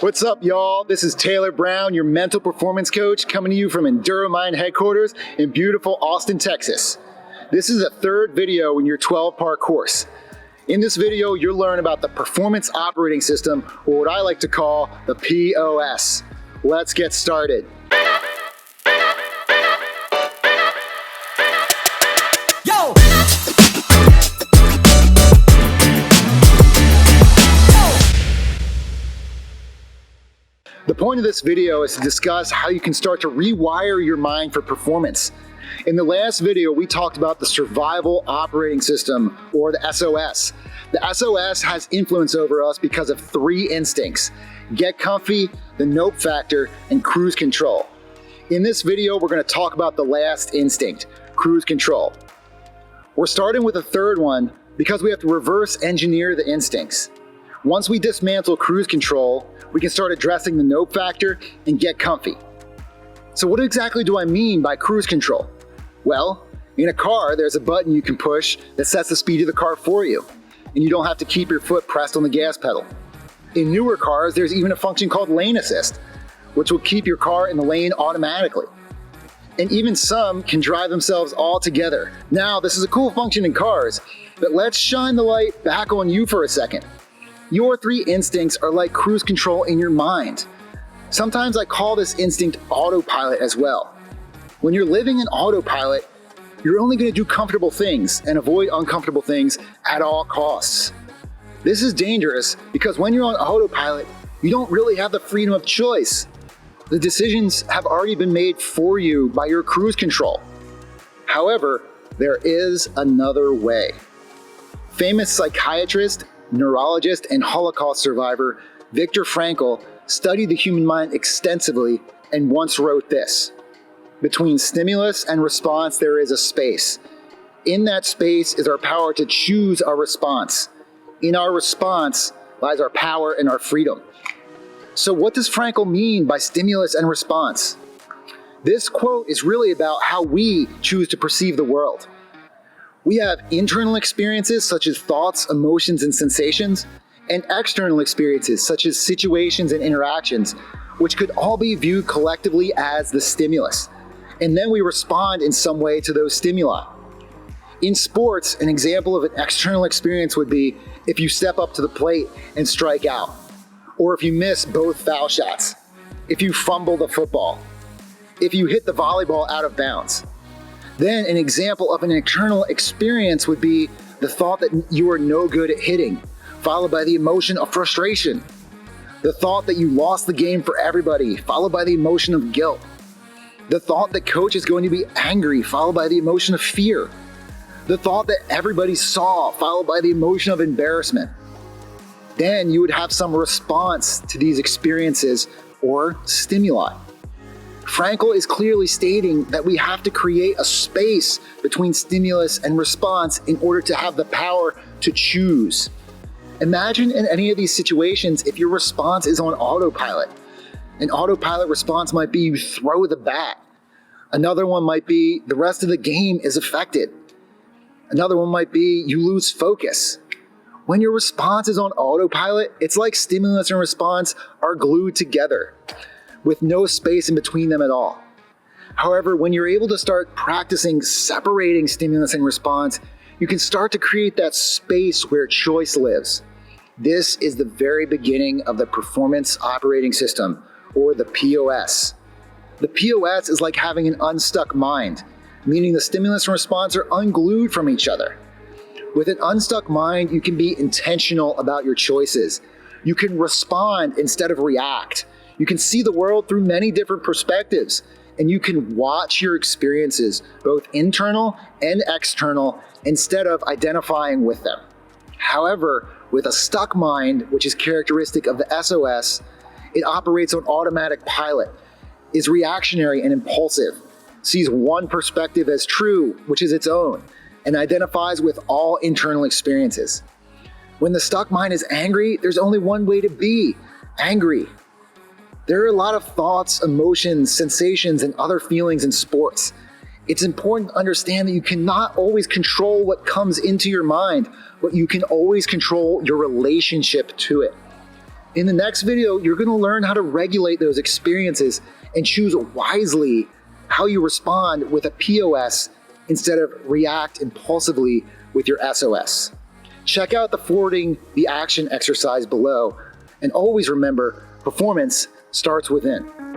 What's up, y'all? This is Taylor Brown, your mental performance coach, coming to you from Unstuck Mind headquarters in beautiful Austin, Texas. This is the third video in your 12-part course. In this video, you'll learn about the performance operating system, or what I like to call the POS. Let's get started. The point of this video is to discuss how you can start to rewire your mind for performance. In the last video, we talked about the survival operating system, or the SOS. The SOS has influence over us because of three instincts: get comfy, the nope factor, and cruise control. In this video, we're going to talk about the last instinct, cruise control. We're starting with the third one because we have to reverse engineer the instincts. Once we dismantle cruise control, we can start addressing the nope factor and get comfy. So what exactly do I mean by cruise control? Well, in a car, there's a button you can push that sets the speed of the car for you, and you don't have to keep your foot pressed on the gas pedal. In newer cars, there's even a function called lane assist, which will keep your car in the lane automatically. And even some can drive themselves all together. Now, this is a cool function in cars, but let's shine the light back on you for a second. Your three instincts are like cruise control in your mind. Sometimes I call this instinct autopilot as well. When you're living in autopilot, you're only going to do comfortable things and avoid uncomfortable things at all costs. This is dangerous because when you're on autopilot, you don't really have the freedom of choice. The decisions have already been made for you by your cruise control. However, there is another way. Famous psychiatrist, neurologist, and Holocaust survivor Viktor Frankl studied the human mind extensively and once wrote this: between stimulus and response, there is a space. In that space is our power to choose our response. In our response lies our power and our freedom. So what does Frankl mean by stimulus and response? This quote is really about how we choose to perceive the world. We have internal experiences such as thoughts, emotions, and sensations, and external experiences such as situations and interactions, which could all be viewed collectively as the stimulus. And then we respond in some way to those stimuli. In sports, an example of an external experience would be if you step up to the plate and strike out, or if you miss both foul shots, if you fumble the football, if you hit the volleyball out of bounds. Then an example of an internal experience would be the thought that you are no good at hitting, followed by the emotion of frustration. The thought that you lost the game for everybody, followed by the emotion of guilt. The thought that coach is going to be angry, followed by the emotion of fear. The thought that everybody saw, followed by the emotion of embarrassment. Then you would have some response to these experiences or stimuli. Frankl is clearly stating that we have to create a space between stimulus and response in order to have the power to choose. Imagine in any of these situations if your response is on autopilot. An autopilot response might be you throw the bat. Another one might be the rest of the game is affected. Another one might be you lose focus. When your response is on autopilot, it's like stimulus and response are glued together, with no space in between them at all. However, when you're able to start practicing separating stimulus and response, you can start to create that space where choice lives. This is the very beginning of the performance operating system, or the POS. The POS is like having an unstuck mind, meaning the stimulus and response are unglued from each other. With an unstuck mind, you can be intentional about your choices. You can respond instead of react. You can see the world through many different perspectives, and you can watch your experiences, both internal and external, instead of identifying with them. However, with a stuck mind, which is characteristic of the SOS, it operates on automatic pilot, is reactionary and impulsive, sees one perspective as true, which is its own, and identifies with all internal experiences. When the stuck mind is angry, there's only one way to be: angry. There are a lot of thoughts, emotions, sensations, and other feelings in sports. It's important to understand that you cannot always control what comes into your mind, but you can always control your relationship to it. In the next video, you're going to learn how to regulate those experiences and choose wisely how you respond with a POS instead of react impulsively with your SOS. Check out the forwarding the action exercise below, and always remember, performance starts within.